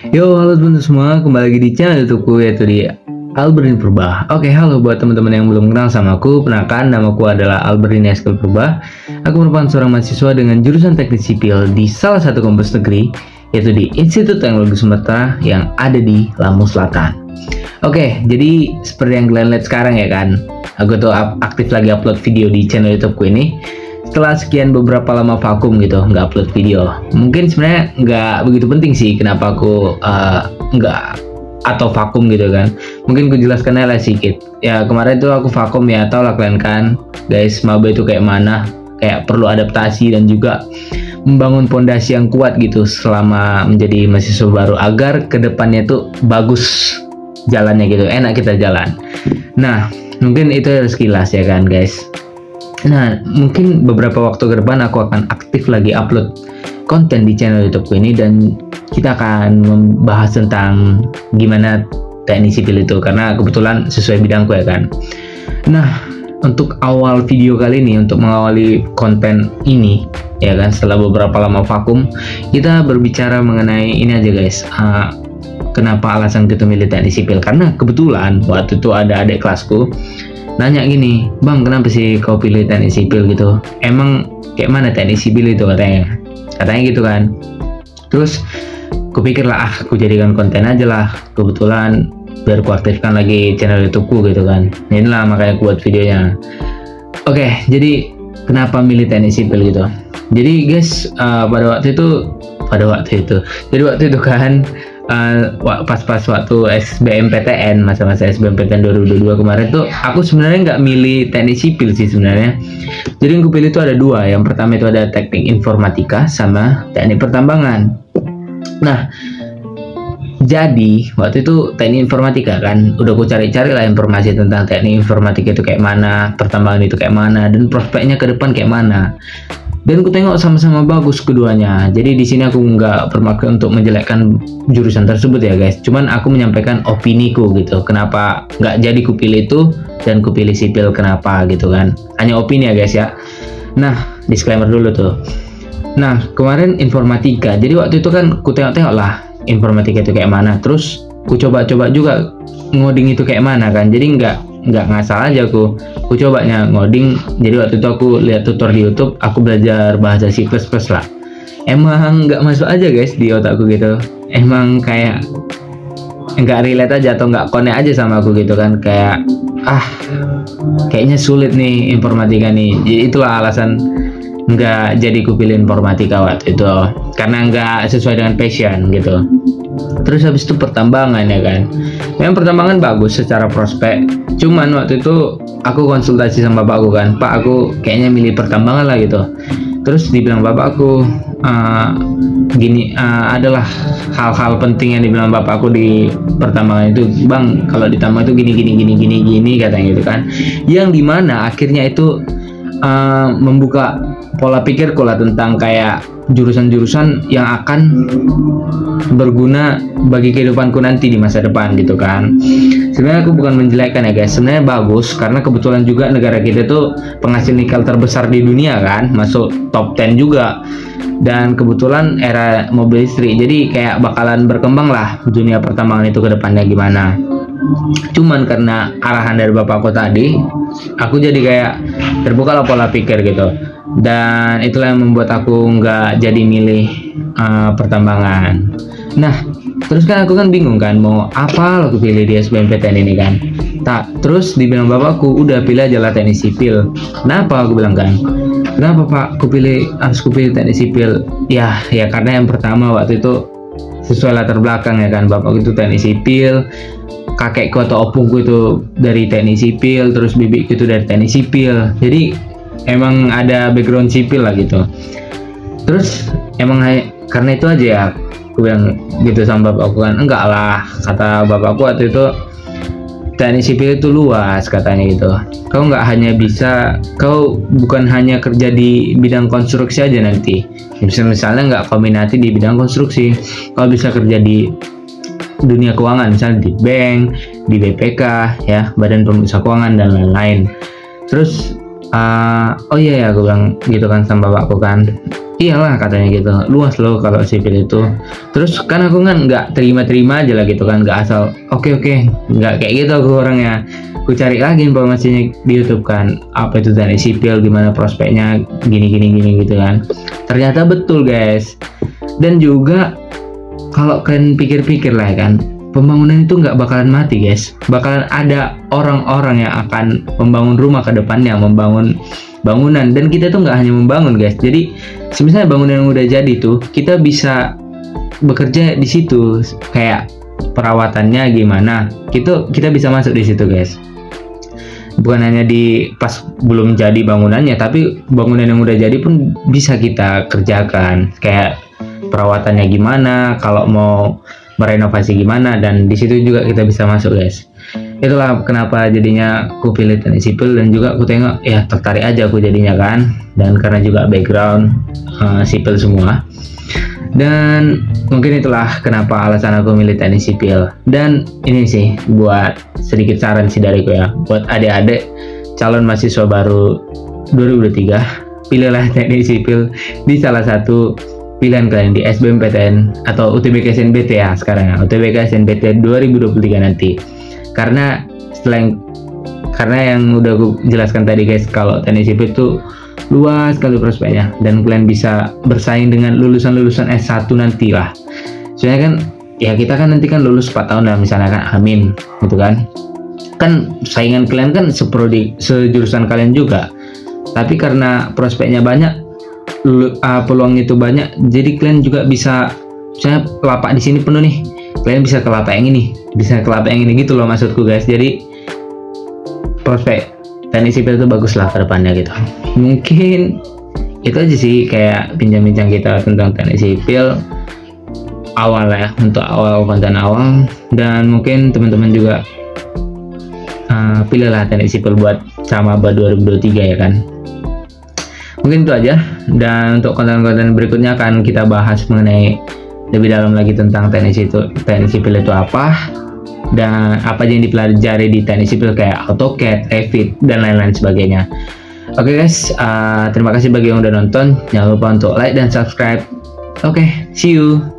Yo, halo teman-teman semua, kembali lagi di channel YouTubeku yaitu di Albertin Purba. Oke, halo buat teman-teman yang belum kenal sama aku, perkenalkan namaku adalah Albertin Eskil Purba. Aku merupakan seorang mahasiswa dengan jurusan Teknik Sipil di salah satu kampus negeri, yaitu di Institut Teknologi Sumatera yang ada di Lampung Selatan. Oke, jadi seperti yang kalian lihat sekarang ya kan, aku tuh aktif lagi upload video di channel YouTubeku ini. Setelah sekian beberapa lama vakum gitu nggak upload video, mungkin sebenarnya nggak begitu penting sih kenapa aku nggak atau vakum gitu kan. Mungkin aku jelaskan aja sedikit ya. Kemarin itu aku vakum ya, tau lah kalian kan guys, maba itu kayak mana, kayak perlu adaptasi dan juga membangun pondasi yang kuat gitu selama menjadi mahasiswa baru agar kedepannya itu bagus jalannya gitu, enak kita jalan. Nah mungkin itu sekilas ya kan guys. Nah, mungkin beberapa waktu ke depan aku akan aktif lagi upload konten di channel YouTubeku ini dan kita akan membahas tentang gimana teknik sipil itu karena kebetulan sesuai bidangku ya kan. Nah, untuk awal video kali ini, untuk mengawali konten ini ya kan, setelah beberapa lama vakum, kita berbicara mengenai ini aja guys. Kenapa alasan kita milih teknik sipil? Karena kebetulan waktu itu ada adik kelasku nanya gini, bang kenapa sih kau pilih teknik sipil gitu, emang kayak mana teknik sipil itu katanya gitu kan. Terus kupikir lah, aku jadikan konten aja lah, kebetulan biar ku aktifkan lagi channel YouTubeku gitu kan. Inilah makanya aku buat videonya. Oke, jadi kenapa milih teknik sipil gitu. Jadi guys, pada waktu itu kan pas waktu SBMPTN, masa-masa SBMPTN 2022 kemarin tuh aku sebenarnya nggak milih teknik sipil sih sebenarnya. Jadi yang aku pilih itu ada dua. Yang pertama itu ada teknik informatika sama teknik pertambangan. Nah jadi waktu itu teknik informatika kan udah aku cari-cari lah informasi tentang teknik informatika itu kayak mana, pertambangan itu kayak mana, dan prospeknya ke depan kayak mana. Dan aku tengok sama-sama bagus keduanya. Jadi di sini aku nggak bermaksud untuk menjelekkan jurusan tersebut ya guys. Cuman aku menyampaikan opiniku gitu. Kenapa nggak jadi kupilih itu dan kupilih sipil kenapa gitu kan. Hanya opini ya guys ya. Nah disclaimer dulu tuh. Nah kemarin informatika. Jadi waktu itu kan ku tengok-tengok lah informatika itu kayak mana. Terus ku coba-coba juga ngoding itu kayak mana kan. Jadi nggak ngasal aja aku cobanya ngoding. Jadi waktu itu aku lihat tutor di YouTube, aku belajar bahasa C++ lah. Emang nggak masuk aja guys di otakku gitu, emang kayak nggak relate aja atau nggak connect aja sama aku gitu kan. Kayak kayaknya sulit nih informatika nih. Jadi itulah alasan nggak jadi kupilih informatika waktu itu, karena nggak sesuai dengan passion gitu. Terus habis itu pertambangan ya kan, memang pertambangan bagus secara prospek. Cuman waktu itu aku konsultasi sama bapakku kan, pak aku kayaknya milih pertambangan lah gitu. Terus dibilang bapakku gini, adalah hal-hal penting yang dibilang bapakku di pertambangan itu, bang kalau di tambang itu gini katanya gitu kan. Yang dimana akhirnya itu membuka pola pikirku lah tentang kayak jurusan-jurusan yang akan berguna bagi kehidupanku nanti di masa depan gitu kan. Sebenarnya aku bukan menjelekkan ya guys, sebenarnya bagus karena kebetulan juga negara kita tuh penghasil nikel terbesar di dunia kan, masuk top 10 juga. Dan kebetulan era mobil listrik, jadi kayak bakalan berkembang lah dunia pertambangan itu ke depannya gimana. Cuman karena arahan dari bapakku tadi, aku jadi kayak terbuka lah pola pikir gitu. Dan itulah yang membuat aku nggak jadi milih pertambangan. Nah terus kan aku kan bingung kan mau apa aku pilih di SBMPTN ini kan. Terus dibilang bapakku udah pilih aja lah teknik sipil. Kenapa aku bilang kan, kenapa pak harus kupilih teknik sipil? Ya karena yang pertama waktu itu sesuai latar belakang ya kan, bapakku itu teknik sipil, kakekku atau opungku itu dari teknik sipil, terus bibikku itu dari teknik sipil. Jadi emang ada background sipil lah gitu. Terus emang karena itu aja ya aku bilang gitu sama bapakku kan. Enggak lah, kata bapakku waktu itu, teknik sipil itu luas katanya gitu. Kau bukan hanya kerja di bidang konstruksi aja nanti. Misalnya nggak kau minati di bidang konstruksi, kau bisa kerja di dunia keuangan, misalnya di bank, di BPK ya, Badan Pemeriksa Keuangan dan lain-lain. Terus oh iya ya aku bilang gitu kan sama bapakku kan. Iyalah katanya gitu, luas loh kalau sipil itu. Terus kan aku kan nggak terima-terima aja lah gitu kan, nggak asal oke, nggak kayak gitu aku orangnya. Aku cari lagi informasinya di YouTube kan, apa itu teknik sipil, gimana prospeknya, gini gitu kan. Ternyata betul guys. Dan juga kalau kalian pikir-pikir lah ya kan, pembangunan itu nggak bakalan mati guys, bakalan ada orang-orang yang akan membangun rumah ke depannya, membangun bangunan. Dan kita tuh nggak hanya membangun guys, jadi sebenarnya bangunan yang udah jadi tuh kita bisa bekerja di situ, kayak perawatannya gimana, kita bisa masuk di situ guys. Bukan hanya di pas belum jadi bangunannya, tapi bangunan yang udah jadi pun bisa kita kerjakan, kayak perawatannya gimana, kalau mau merenovasi gimana, dan di situ juga kita bisa masuk guys. Itulah kenapa jadinya aku pilih teknik sipil, dan juga aku tengok ya tertarik aja aku jadinya kan, dan karena juga background sipil semua. Dan mungkin itulah kenapa alasan aku milih teknik sipil. Dan ini sih buat sedikit saran sih dariku ya, buat adik-adik calon mahasiswa baru 2023, pilihlah teknik sipil di salah satu pilihan kalian di SBMPTN atau UTBK SNBT ya sekarang ya, UTBK SNBT 2023 nanti. Karena yang udah aku jelaskan tadi guys, kalau teknik sipil itu luas sekali prospeknya, dan kalian bisa bersaing dengan lulusan-lulusan S1 nanti lah. Soalnya kan ya kita kan nanti kan lulus 4 tahun lah misalnya kan, amin gitu kan. Kan saingan kalian kan seprodi, sejurusan kalian juga. Tapi karena prospeknya banyak, peluang itu banyak, jadi kalian juga bisa, saya lapak di sini penuh nih, kalian bisa ke lapak yang ini, bisa ke lapak yang ini gitu loh maksudku guys. Jadi prospek teknik sipil itu bagus lah ke depannya gitu. Mungkin itu aja sih kayak bincang-bincang kita tentang teknik sipil awal ya, untuk awal konten awal. Dan mungkin teman-teman juga pilihlah teknik sipil buat Camaba 2023 ya kan. Mungkin itu aja, dan untuk konten-konten berikutnya akan kita bahas mengenai lebih dalam lagi tentang teknik sipil itu apa, dan apa aja yang dipelajari di teknik sipil kayak AutoCAD, Revit, dan lain-lain sebagainya. Oke guys, terima kasih bagi yang udah nonton. Jangan lupa untuk like dan subscribe. Oke, see you.